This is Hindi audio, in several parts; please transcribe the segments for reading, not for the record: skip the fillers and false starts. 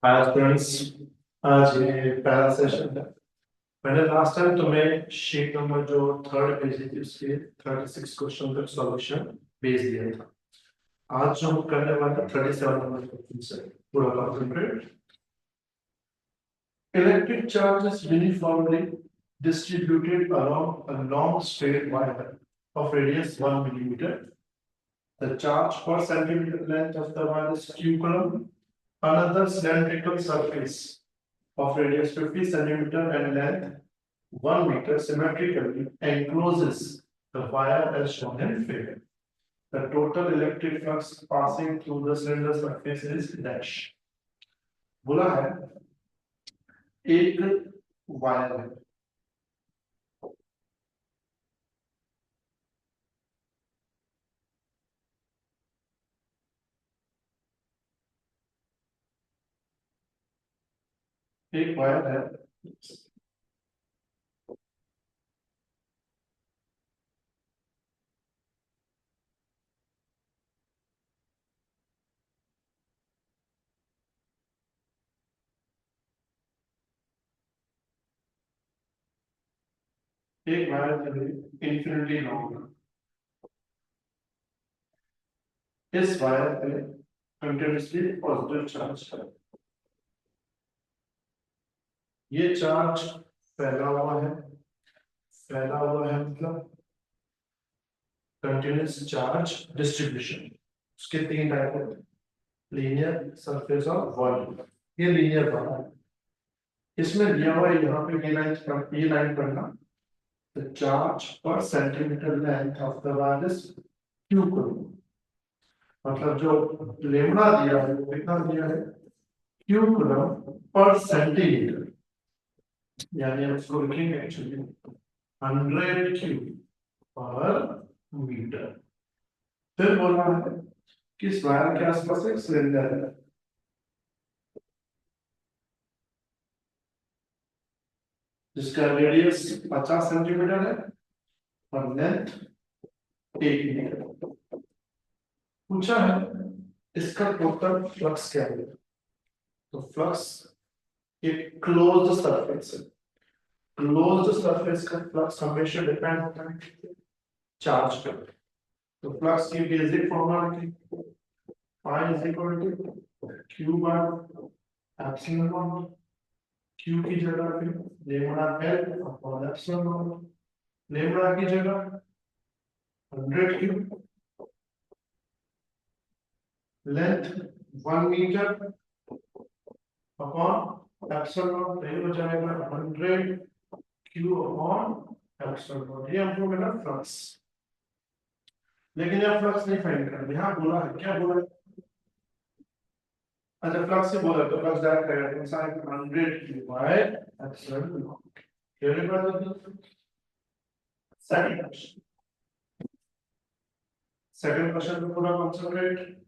Hi students. आज ये पहला सेशन है। मैंने लास्ट टाइम तुम्हें शीट नंबर जो थर्ड भेजी थी उसके 36 क्वेश्चन का सॉल्यूशन भेज दिया था। आज जो हम करने वाले हैं 37 नंबर क्वेश्चन से पूरा complete. Electric charge is uniformly distributed along a long straight wire of radius 1 millimeter. The charge per centimeter length of the wire is q coulomb. Another cylindrical surface of radius 50 centimeter and length 1 meter symmetrically encloses the wire as shown in figure. The total electric flux passing through the cylinder surface is dash. बोला है एक वायर है, एक वायर है, एक वायर है इंफिनिटी लॉन्ग। इस वायर पे कंटिन्यूसली पॉजिटिव चार्ज है। ये चार्ज फैला हुआ है, फैला हुआ है मतलब कंटिन्यूस चार्ज डिस्ट्रीब्यूशन। उसके तीन टाइप होते हैं, लीनियर, सरफेस और वॉल्यूम। ये लीनियर वाला है। इसमें दिया हुआ है यहाँ पे ये लाइन पढ़ना। द चार्ज पर centimetre length of the wire is q coulomb. मतलब जो लेमड़ा दिया है वो कितना दिया है, q कूलम पर सेंटीमीटर। यानी हम इसको लिखेंगे एक्चुअली 100 q पर मीटर। फिर बोला है कि इस वायर के आसपास एक सिलेंडर है जिसका रेडियस 50 सेंटीमीटर है और लेंथ 1 मीटर। पूछा है इसका टोटल फ्लक्स क्या है। तो फ्लक्स एक क्लोज्ड सरफेस है, क्लोज्ड सरफेस का फ्लक्स हमेशा डिपेंड होता है चार्ज पर। तो फ्लक्स की बेसिक फॉर्मूला लिखिए, pi is equal to Q bar epsilon not. Q की जगह पे lambda L upon epsilon not. Lambda की जगह 100 Q, length 1 metre upon epsilon not. ये हो जाएगा 100 क्यू अपॉन एप्सिलॉन नॉट। ये हमको मिला फ्लक्स। लेकिन यह फ्लक्स नहीं फाइंड कर, यहाँ बोला है, क्या बोला है? अच्छा, फ्लक्स से बोला तो फ्लक्स डायरेक्ट करेगा साइन 100 Q by epsilon not. Clear बात है। सेकंड क्वेश्चन, सेकंड क्वेश्चन पे पूरा कंसंट्रेट।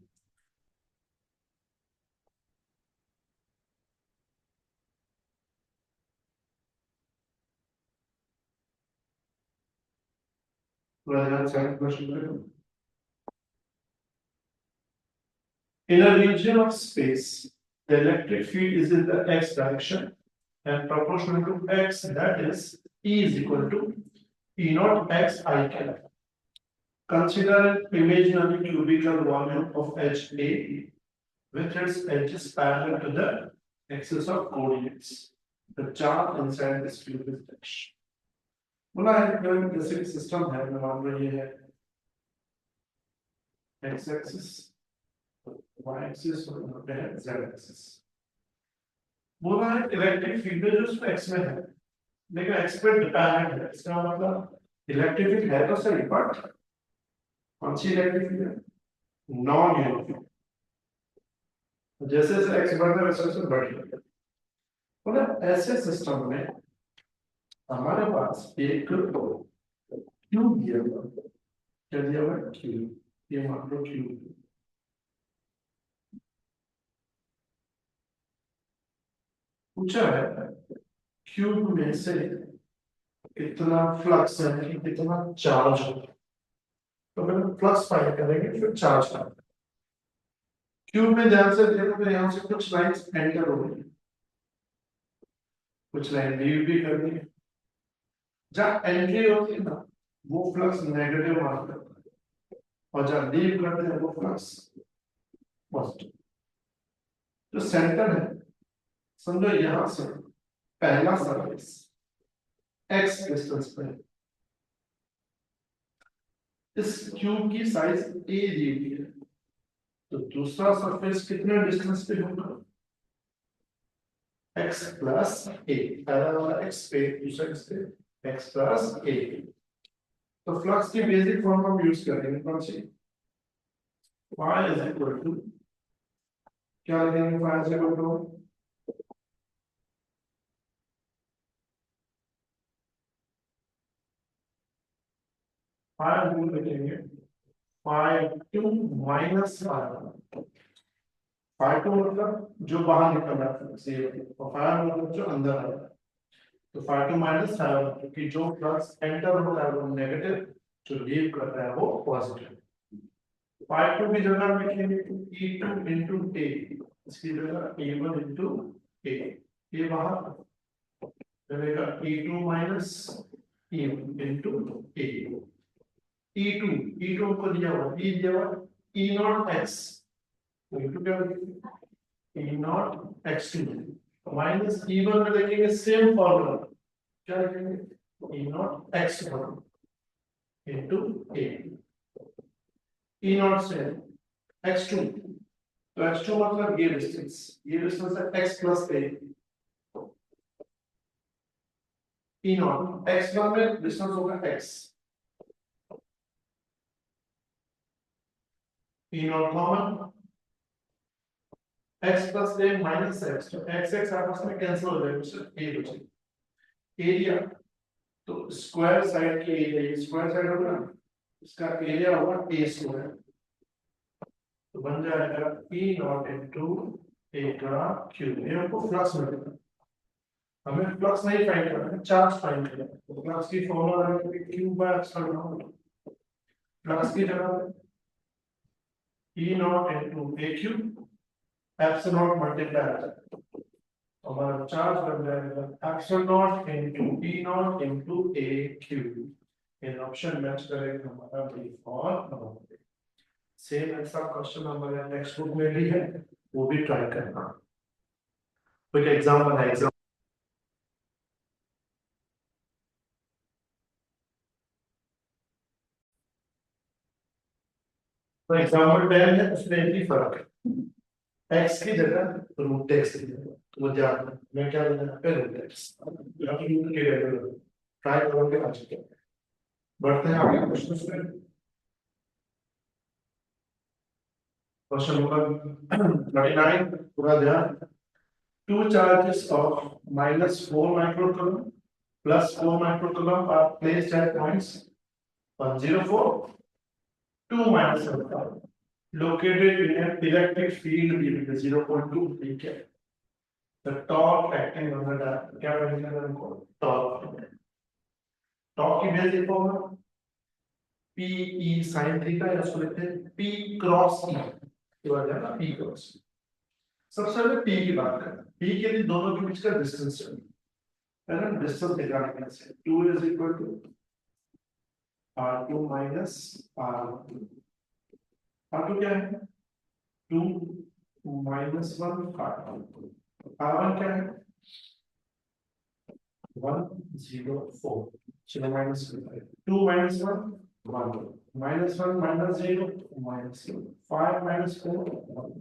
पूरा ध्यान सेकंड क्वेश्चन पे। In a region of space, the electric field is in the x direction and proportional to x, that is E is equal to E naught x I cap. Consider an imaginary cubical volume of HA with its edges parallel to the axis of coordinates. The charge inside this cube is dash. बोला है कि जैसे सिस्टम है, मान लो ये है x axis, y axis और है z axis। बोला है इलेक्ट्रिक फील्ड जो उसमें x में है, लेकिन x पे डिपेंडेंट है। इसका मतलब इलेक्ट्रिक फील्ड है तो सही, बट कौन सी इलेक्ट्रिक फील्ड है, नॉन यूनिफॉर्म। जैसे जैसे x बढ़ता है वैसे वैसे बढ़ जाता है। मतलब ऐसे सिस्टम में हमारे पास एक क्यूब दिया हुआ, क्या दिया हुआ है, क्यूब। ये मान लो क्यूब। पूछा है क्यूब में से कितना फ्लक्स है कि कितना चार्ज होगा। तो पहले फ्लक्स फाइंड करेंगे फिर चार्ज फाइंड। क्यूब में ध्यान से देखो तो यहाँ से कुछ लाइंस एंटर हो गई, कुछ लाइन लीव भी कर दी। जहाँ एंट्री होती है ना वो फ्लक्स नेगेटिव मार्क करता है, और जहाँ लीव करते हैं वो फ्लक्स पॉजिटिव। जो सेंटर है, समझो यहां से पहला सरफेस एक्स डिस्टेंस पे, इस क्यूब की साइज ए दी हुई है, तो दूसरा सरफेस कितने डिस्टेंस पे होगा, x प्लस ए, पहला वाला x पे, दूसरा x पे x प्लस ए। तो फ्लक्स की बेसिक फॉर्म हम यूज करेंगे कौन सी, y इज इक्वल टू, क्या लिखेंगे y is equal to, y लिखेंगे phi 2 माइनस phi 2 मतलब जो बाहर निकल रहा है से, और phi मतलब जो अंदर आ रहा है। तो phi 2 माइनस phi 1, क्योंकि जो फ्लक्स एंटर हो रहा है वो नेगेटिव, जो लीव कर रहा है वो पॉजिटिव। phi 2 की जगह हम लिखेंगे E2 into A, इसकी जगह E1 into A, ये बाहर चलेगा E2 minus E1 into A। E2, E2 को दिया हुआ E दिया हुआ E नॉट X, तो E2 क्या लिखेंगे E not X2 minus E1 में लिखेंगे सेम फॉर्मूला, क्या लिखेंगे E not X1 into A, E not से X2, तो x2 मतलब ये डिस्टेंस है x plus a, e not x1 में डिस्टेंस होगा x, e not common x plus a minus x, तो x x आपस में कैंसिल हो जाएगा, सिर्फ a बचेगा। एरिया, तो स्क्वायर साइड की एरिया, ये स्क्वायर साइड होगा ना, इसका एरिया होगा a स्क्वायर, तो बन जाएगा e नॉट इनटू a का क्यूब। ये हमको फ्लक्स मिलेगा, हमें फ्लक्स नहीं फाइंड करना है, चार्ज फाइंड करना है। तो फ्लक्स की फॉर्मूला है q bye epsilon not, flux की जगह E not into a cube epsilon not multiply, हमारा चार्ज बन जाएगा epsilon not into E not into a cube. In option match करेगा हमारा बी और नॉट। सेम ऐसा क्वेश्चन हमारे टेक्स्ट बुक में भी है, वो भी ट्राई करना। क्विक एग्जांपल है, तो एग्जांपल 10 है, उसमें एक ही फर्क है, x की जगह रूट x की जगह, तो वो ध्यान रखना, मैं क्या लेना है रूट x, या फिर रूट के रेगुलर ट्राई करोगे आज के। बढ़ते हैं आगे क्वेश्चन पे। क्वेश्चन नंबर 39, पूरा ध्यान। Two charges of -4 microcoulomb plus 4 microcoulomb are placed at points 104, 2 minus 75, located in an electric field between 0.2 ठीक है। The torque acting on the dial, क्या बोलेंगे हमको torque, torque की basic formula P E sin theta, या उसको लिखते हैं P क्रॉस E, ये बात है ना P क्रॉस। सबसे पहले P की बात करें, P के लिए दोनों के बीच का डिस्टेंस है ना, डिस्टेंस निकालने से 2 is equal to R2 minus R1, R2 क्या है 2 minus 1 R1 क्या है 104, चलो minus 2 minus 1 1, minus 1 minus 0 minus 0, 5 minus 4 1,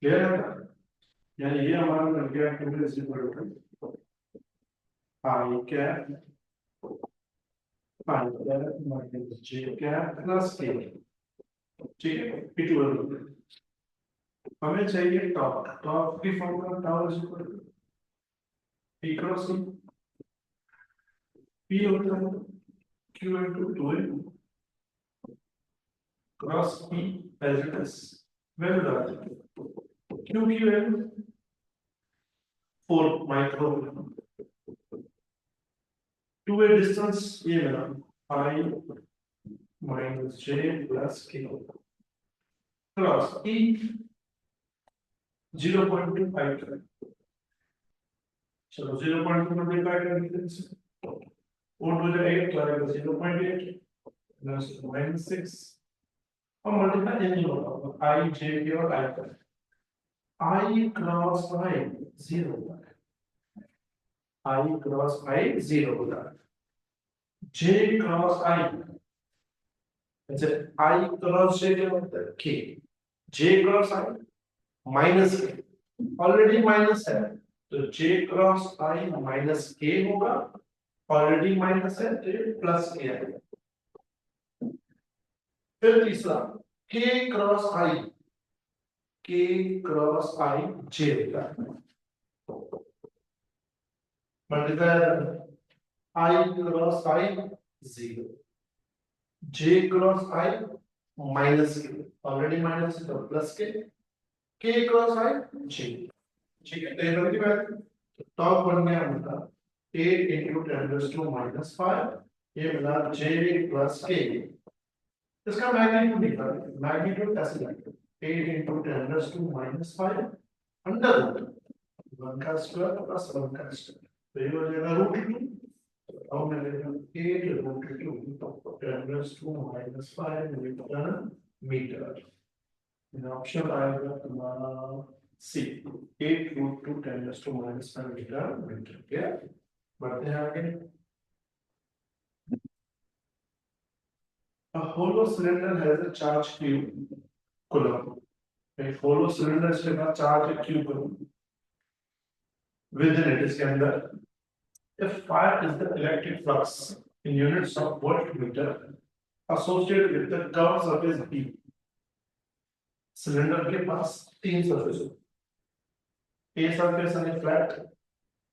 clear है, यानी ये हमारा बन गया q is equal to I cap I cap minus j cap plus k, ठीक है P12। हमें चाहिए टॉर्क, टॉर्क की formula tau is equal to P cross E, P होता है Q into 2A cross E as it is, value डालते हैं Q की वैल्यू 4 माइक्रो, 2A डिस्टेंस ये मिला I minus j plus k cross e 0.25 चलो 0.2 मल्टीप्लाई कर देते हैं इसे और हो जाएगा तो आएगा 0.8 प्लस -6 और मल्टीप्लाई ये नहीं होगा i j k और i का i क्रॉस i 0 होगा i क्रॉस i 0 होगा j क्रॉस i अच्छा i क्रॉस j क्या होता है k j cross i minus k already minus है तो j cross i minus k होगा ऑलरेडी माइनस है तो प्लस k आएगा फिर तीसरा k क्रॉस i j होगा multiply i cross i 0 j cross i minus k already minus है तो plus k cross i j ठीक है टेबल की बात तो टॉप बन गया हमारा 8 into 10⁻⁵ ये मिला j plus k इसका मैग्नीट्यूड निकाल मैग्नीट्यूड ऐसे लगेगा 8 into 10⁻⁵ अंडर रूट 1 का स्क्वायर प्लस 1 का स्क्वायर तो ये हो जाएगा √2 अब मैं लेता हूं 8 √2 10⁻⁵ मीटर ऑप्शन आएगा तुम्हारा सी 8 √2 10⁻⁵ मीटर क्या बढ़ते हैं आगे A hollow cylinder has a charge q coulomb. A hollow cylinder के पास charge है q coulomb. Within it इसके अंदर if phi is the electric flux in units of voltmeter associated with the curved surface B. Cylinder के पास तीन सरफेस होते हैं A सरफेस है flat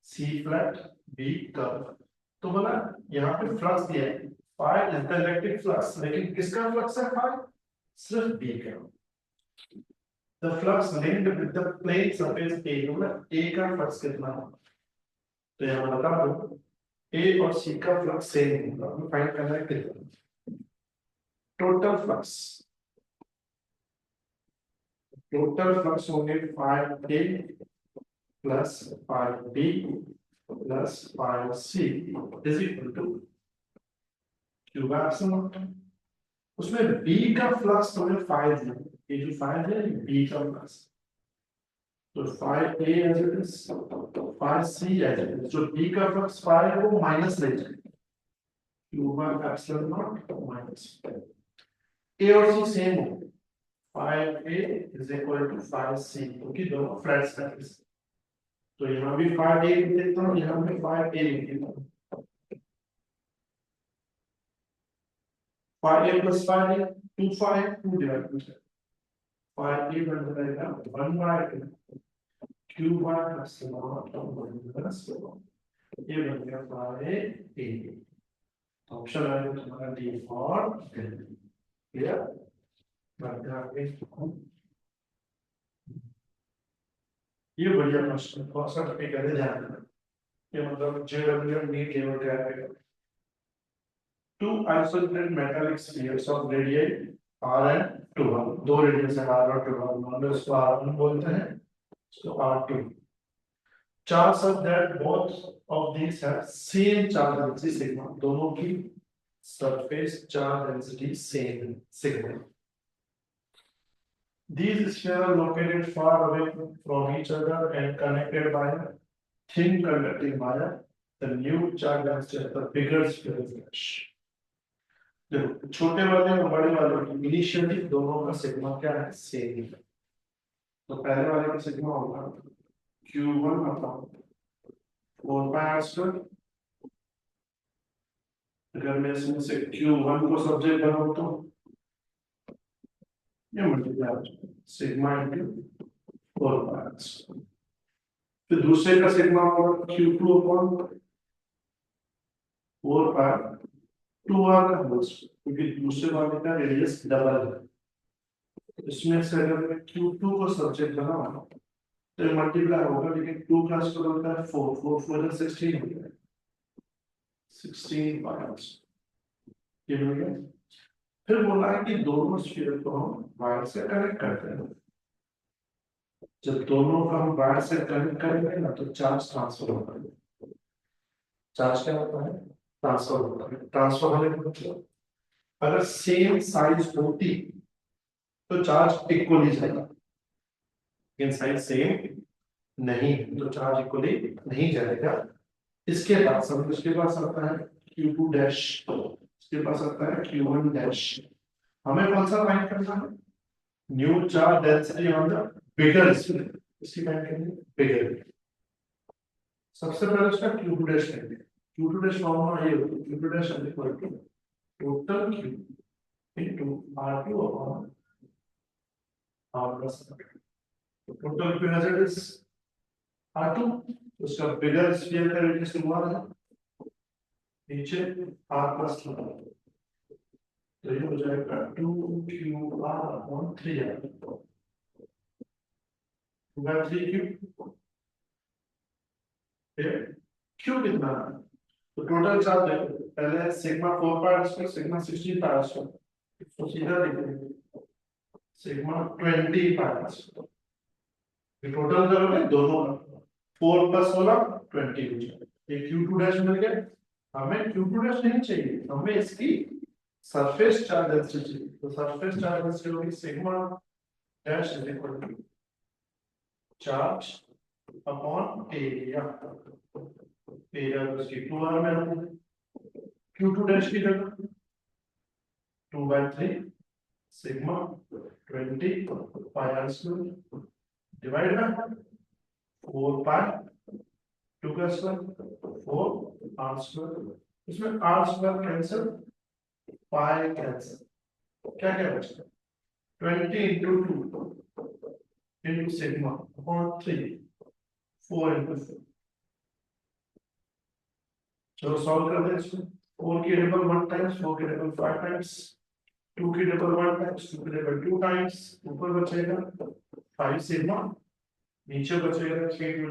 C flat B curve तो बोला यहाँ पे फ्लक्स दिया है phi is the electric flux लेकिन किसका फ्लक्स है phi सिर्फ B का the flux linked with the plane surface A मतलब A का फ्लक्स कितना होगा तो यहाँ बता दो A और C का फ्लक्स सेम होगा हमें फाइंड करना है कितना टोटल फ्लक्स होंगे phi A plus phi B plus phi C is equal to q by epsilon उसमें B का फ्लक्स तो हमें phi है ये जो phi है ये B का फ्लक्स तो phi A as it is phi C as it is जो B का फ्लक्स phi है वो माइनस ले जाए q by epsilon naught minus A और C सेम हो phi A is equal to phi C क्योंकि दोनों फ्लैट सरफेस तो यहाँ भी phi A लिख देता हूँ यहाँ भी phi A लिख देता हूँ phi A plus phi A 2 phi 2 divided by phi A बन जाएगा 1 by 2 q by epsilon minus ये बन गया phi A ऑप्शन आएगा तुम्हारा D और क्लियर बढ़ते आगे ये बढ़िया क्वेश्चन कौन सा टॉपिक है ध्यान रखना ये मतलब JW नीट लेवल का है two isolated metallic spheres of radii r and 2r दो रेडियस है r और 2r मान लो इसको r1 बोलते हैं इसको r2 charge such that both of these have same charge density sigma दोनों की surface charge density same sigma these spheres are located far away from each other and connected by a thin conducting wire the new charge density of the bigger sphere is less देखो छोटे वाले और बड़े वाले की इनिशियली दोनों का सिग्मा क्या है सेम है तो पहले वाले का सिग्मा होगा q1 अपॉन 4 पाई r स्क्वायर अगर मैं इसमें से q1 को सब्जेक्ट बनाऊं तो ये मल्टीप्लाई सिग्मा इनटू 4 पाई r स्क्वायर फिर दूसरे का सिग्मा होगा q2 अपॉन 4 पाई 2r का होल क्योंकि दूसरे वाले का रेडियस डबल है इसमें से अगर मैं q2 को सब्जेक्ट बनाऊं तो मल्टीप्लाई होगा लेकिन 2 का स्क्वायर होता है 4 4 4 16 होता है 16 पाई ये मिल गया फिर बोला है कि दोनों स्फीयर को हम वायर से कनेक्ट करते हैं। जब दोनों का हम वायर से कनेक्ट करेंगे ना तो चार्ज ट्रांसफर होता है। चार्ज क्या होता है? ट्रांसफर होता है। ट्रांसफर होने का मतलब अगर सेम साइज होती तो चार्ज इक्वली जाएगा, लेकिन साइज सेम नहीं तो चार्ज इक्वली नहीं जाएगा। इसके पास हम इसके पास आता है Q2 डैश, इसके पास आता है Q1 डैश। हमें कौन सा फाइंड करना है? New charge density on the bigger sphere, इसकी फाइंड करनी है बिगर। सबसे पहले उसका Q2 डैश लेंगे। Q2 डैश फॉर्मूला ये होता है Q2 dash is equal to total Q into R2 upon R plus total Q as it is R2, उसका बिगर स्फीयर का रेडियस हुआ है नीचे R प्लस, तो ये हो जाएगा 2QR upon 3R, 2/3Q। Q कितना है? तो टोटल चार्ज है पहले sigma 4 pi square sigma 16 pi square, तो सीधा लिखेंगे सिग्मा 20 पाई स्क्वायर। ये टोटल करोगे दोनों का 4 प्लस होगा 20 हो जाएगा। ये Q2 डैश मिल गया। हमें Q2 डैश नहीं चाहिए, हमें इसकी सरफेस चार्ज डेंसिटी चाहिए। तो सरफेस चार्ज डेंसिटी होगी sigma dash is equal to charge upon area. Area उसकी 2R में होती है। Q2 डैश की जगह 2/3 sigma 20 pi R square divide by 4 pi 2 का स्क्वायर 4 आर स्क्वायर। इसमें R square cancel, pi cancel, क्या क्या बचता है? 20 into 2 into sigma upon 3 4 into 4। चलो सॉल्व कर दें इसको। 4 की डबल 1 टाइम्स, 4 की डबल 5 टाइम्स, 2 की डबल 1 टाइम्स, 2 की डबल 2 टाइम्स, ऊपर बचेगा 5 सिग्मा, नीचे बचेगा 3 टू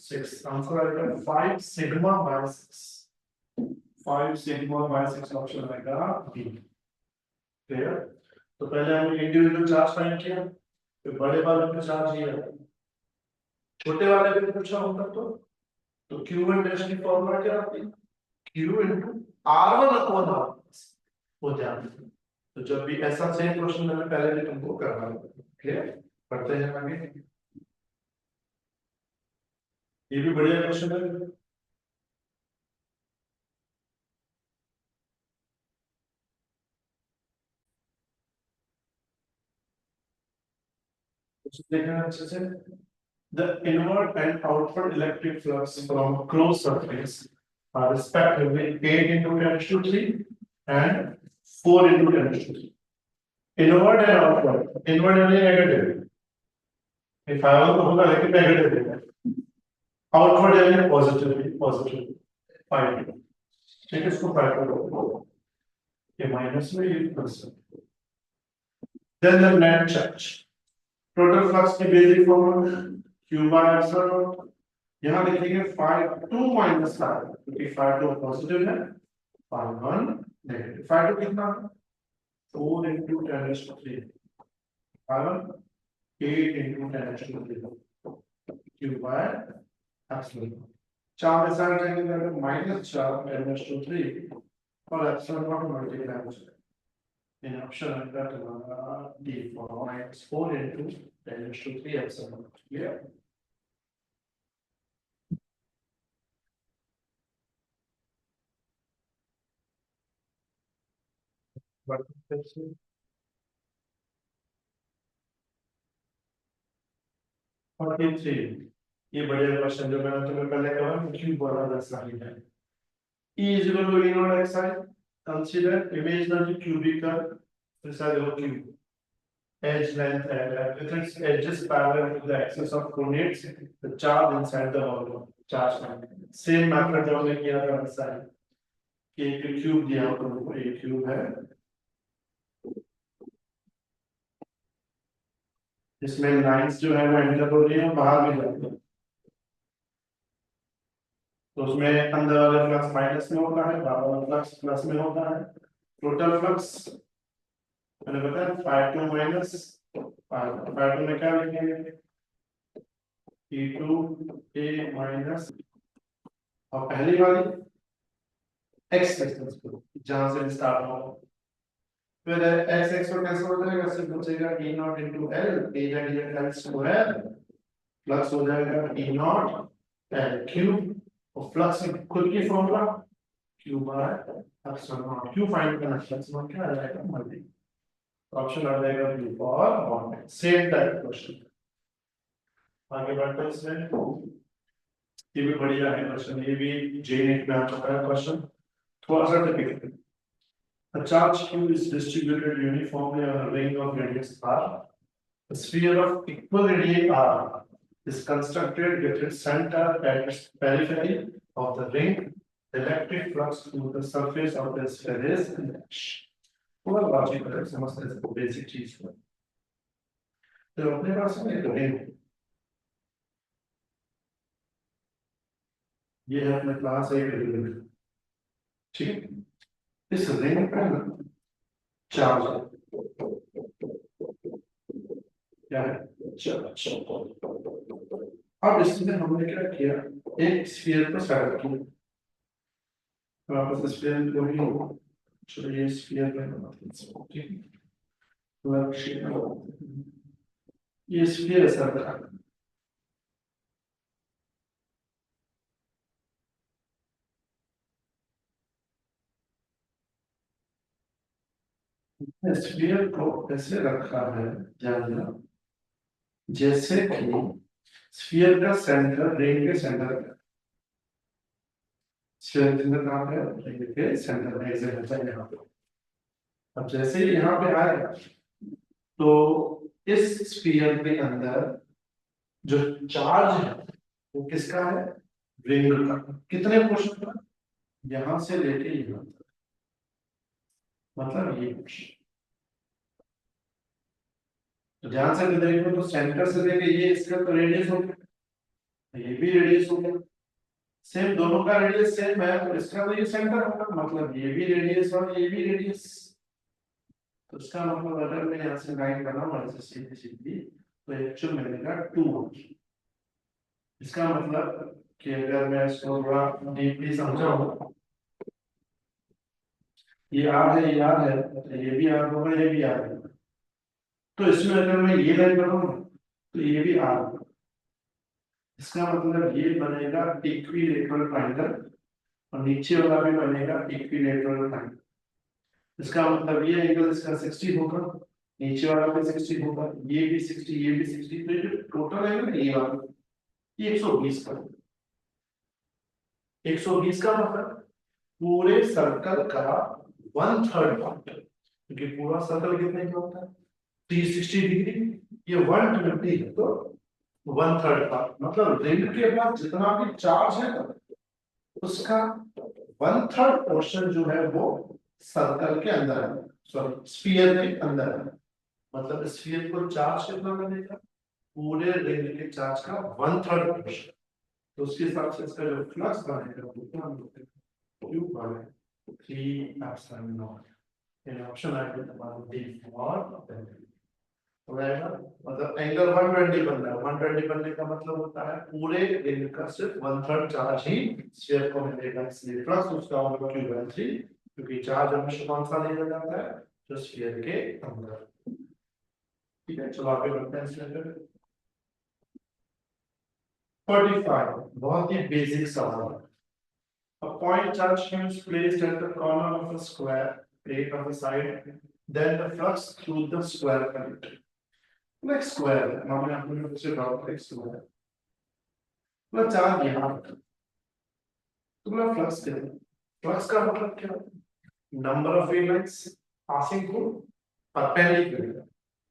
6। आंसर आएगा 5 sigma bye 6। 5 sigma bye 6 option आएगा बी। क्लियर? तो पहले हमने इंडिविजुअल चार्ज फाइंड किया, फिर बड़े वाले पे चार्ज ये है, छोटे वाले पे पूछा होता तो Q1 डैश की फॉर्मूला क्या आती है? Q into R1 upon R हो जाती है। तो जब भी ऐसा सेम क्वेश्चन मैंने पहले भी तुमको करवाया, क्लियर? पढ़ते हैं आगे। ये भी बढ़िया क्वेश्चन है। देखना अच्छे से। The inward and outward electric flux from a closed surface are respectively 8 into 10 to 3 and 4 into 10 to 3. Inward and outward. Inward यानी negative. If I तो होगा लेकिन negative है. Outward यानी positive, positive. 5. ठीक है, इसको 5 करो. ये माइनस में ये plus. Then the net charge. Total flux की basic formula Q by epsilon. यहाँ लिखेंगे 5 2 माइनस 5 क्योंकि 5 2 पॉजिटिव है, 5 1 नेगेटिव। 5 2 कितना है? 4 into 10 raised to 3 5 8 into 10 raised to 3 Q by epsilon। 4 में सारे जाएंगे तो -4 10 raised to 3 और epsilon का मल्टीप्लाई हो जाएगा। इन ऑप्शन आएगा तुम्हारा D for -4 into 10 raised to 3 epsilon। Clear? और ये बढ़िया क्वेश्चन जो मैंने तुम्हें पहले कहा क्यों बोला वैसा ही है। E is equal to E naught xi. Consider imaginary cubical inside the cube. Edge length and if its edges parallel to the axis of coordinates, the charge inside the volume. Charge length. Same method जो हमने किया था वैसा है कि एक क्यूब दिया हो तुमको, एक क्यूब है जिसमें लाइंस जो है वो एंटर हो रही है बाहर भी जाती है। तो उसमें अंदर वाला फ्लक्स माइनस में होता है, बाहर वाला फ्लक्स प्लस में होता है। टोटल फ्लक्स हमने बताया phi2 माइनस phi2 में क्या लिखेंगे P2A माइनस और पहली वाली x डिस्टेंस को जहां से स्टार्ट हो फिर x x को कैंसिल हो जाएगा सिर्फ बचेगा E नॉट इनटू L ए जाएगा L स्क्वायर प्लस हो जाएगा E नॉट L क्यूब और फ्लक्स खुद की formula Q bye epsilon not Q find करना एप्सिलॉन क्या आ जाएगा मल्टी ऑप्शन आ जाएगा Q for 1 same type question आगे बढ़ते हैं इसमें ये भी बढ़िया है क्वेश्चन ये भी जेनेट में आ चुका है क्वेश्चन थोड़ा सा typical A charge Q is distributed uniformly on a ring of radius r. A sphere of equal radii r is constructed with its center at its periphery of the ring. The electric flux through the surface of the sphere is h. पूरा लॉजिक है समझते हैं बेसिक चीज को तो अपने पास में एक रिंग ये है अपने क्लास एक रिंग ठीक है इस रिंग पे चार्ज क्या है चार्ज अब इसमें हमने क्या किया एक स्फीयर को सेट किया वापस स्फीयर को ही चलो ये स्फीयर में मतलब ठीक है लक्ष्य ये स्फीयर सेट कर स्फीयर को ऐसे रखा है ध्यान जैसे कि स्फीयर का सेंटर रिंग के सेंटर पे स्फीयर के सेंटर कहाँ पे है रिंग के सेंटर में एग्जैक्ट है यहाँ पे अब जैसे ही यहाँ पे आएगा तो इस स्फीयर के अंदर जो चार्ज है वो किसका है रिंग का कितने पोर्शन का यहां से लेके यहाँ तक मतलब ये तो ध्यान से देखो तो सेंटर से लेके ये इसका तो रेडियस हो गया ये भी रेडियस हो गया सेम दोनों का रेडियस सेम है तो इसका तो ये सेंटर होगा मतलब ये भी रेडियस और ये भी रेडियस तो इसका मतलब अगर मैं यहाँ से लाइन बनाऊं ऐसे सीधी सीधी तो एक्चुअल मिलेगा 2 इसका मतलब कि अगर मैं इसको थोड़ा डीपली समझाऊं ये आर है ये आर है तो ये भी आर होगा ये भी आर होगा तो इसमें अगर मैं ये लाइन बनाऊं तो ये भी आर होगा इसका मतलब ये बनेगा इक्विलेटरल ट्रायंगल और नीचे वाला भी बनेगा इक्विलेटरल ट्रायंगल इसका मतलब ये एंगल इसका 60 होगा नीचे वाला भी 60 होगा ये भी 60 ये भी 60 तो ये जो टोटल एंगल है ये वाला ये 120 का 120 का मतलब पूरे सर्कल का 1/3 पार्ट क्योंकि पूरा सर्कल कितने का होता है 360 डिग्री ये 120 है तो 1/3 पार्ट मतलब रिंग के पास जितना भी चार्ज है उसका 1/3 पोर्शन जो है वो सर्कल के अंदर है सॉरी स्फीयर के अंदर है मतलब स्फीयर को चार्ज कितना मिलेगा पूरे रिंग के चार्ज का 1/3 पोर्शन तो उसके हिसाब से इसका जो फ्लक्स बनेगा वो कितना मिलेगा Q by 3 epsilon not in option I will about D for मतलब एंगल 120 बन रहा है 120 बनने का मतलब होता है पूरे रिंग का सिर्फ 1/3 चार्ज ही स्फीयर को मिलेगा इसलिए प्लस उसका होगा क्यू बाय 3 क्योंकि चार्ज हमेशा कौन सा लिया जाता है जो स्फीयर के अंदर ठीक है चलो आगे बढ़ते हैं इसमें 45 बहुत ही बेसिक सवाल है A point charge is placed at the corner of a square plate of a side then the flux through the square plate like square now मैं आपको फिर से ड्रॉ करें square मतलब चार्ज यहाँ तो मतलब फ्लक्स क्या है फ्लक्स का मतलब क्या है number of wavelengths passing through perpendicular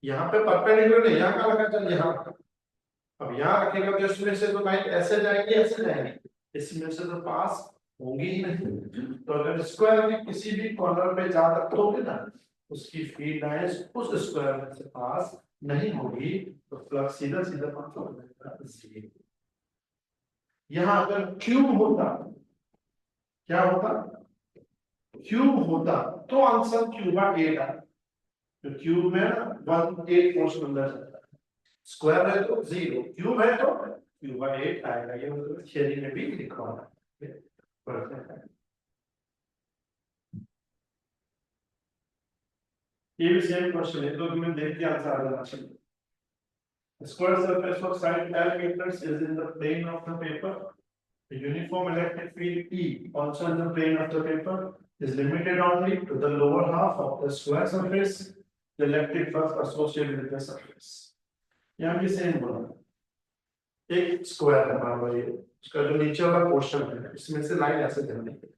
यहाँ पे परपेंडिकुलर नहीं यहाँ का लगा चल यहाँ अब यहाँ रखेगा तो इसमें से तो लाइन ऐसे जाएंगे इसमें से तो पास होंगी ही नहीं तो अगर स्क्वायर के किसी भी कॉर्नर पे जा रखोगे ना उसकी फील्ड लाइंस उस स्क्वायर में से पास नहीं होगी तो फ्लक्स सीधा सीधा मतलब यहाँ अगर क्यूब होता क्या होता क्यूब होता तो आंसर क्यूबा 8 आता तो क्यूब में ना 1 8 पोर्शन अंदर जाता है, स्क्वायर है तो 0, क्यूब है तो क्यूब बाय 8 आएगा, ये मतलब थियरी में भी लिखा हुआ है। ये भी सेम क्वेश्चन है, तो तुम्हें देख के आंसर आ जाना चाहिए। The square surface of side L meters is in the plane of the paper. The uniform electric field E, also in the plane of the paper, is limited only to the lower half of the square surface. The electric flux associated with the surface. यहाँ भी सेम बोला, एक स्क्वायर है मान लो ये, उसका जो नीचे वाला पोर्शन है इसमें से लाइन ऐसे जानी है,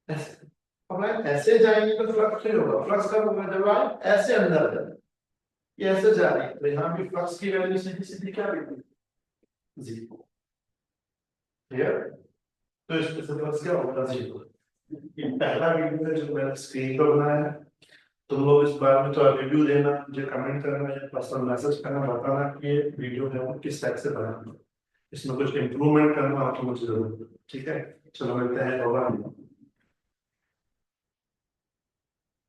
ऐसे, अब लाइन ऐसे जाएंगे तो फ्लक्स नहीं होगा, फ्लक्स कब होगा जब लाइन ऐसे अंदर जाए, ये ऐसे जा रही है, तो यहाँ भी फ्लक्स की वैल्यू सीधी सीधी क्या होगी, 0। क्लियर? तो इसमें से फ्लक्स क्या होगा, 0। ये पहला वीडियो है जो मैंने स्क्रीन पर बनाया है, तुम लोग इस बारे में तो रिव्यू देना, मुझे कमेंट करना या पर्सनल मैसेज करना, बताना कि ये वीडियो है वो किस टाइप से बनाना, इसमें कुछ इम्प्रूवमेंट करना हो तो मुझे जरूर, ठीक है? चलो मिलते हैं, होगा।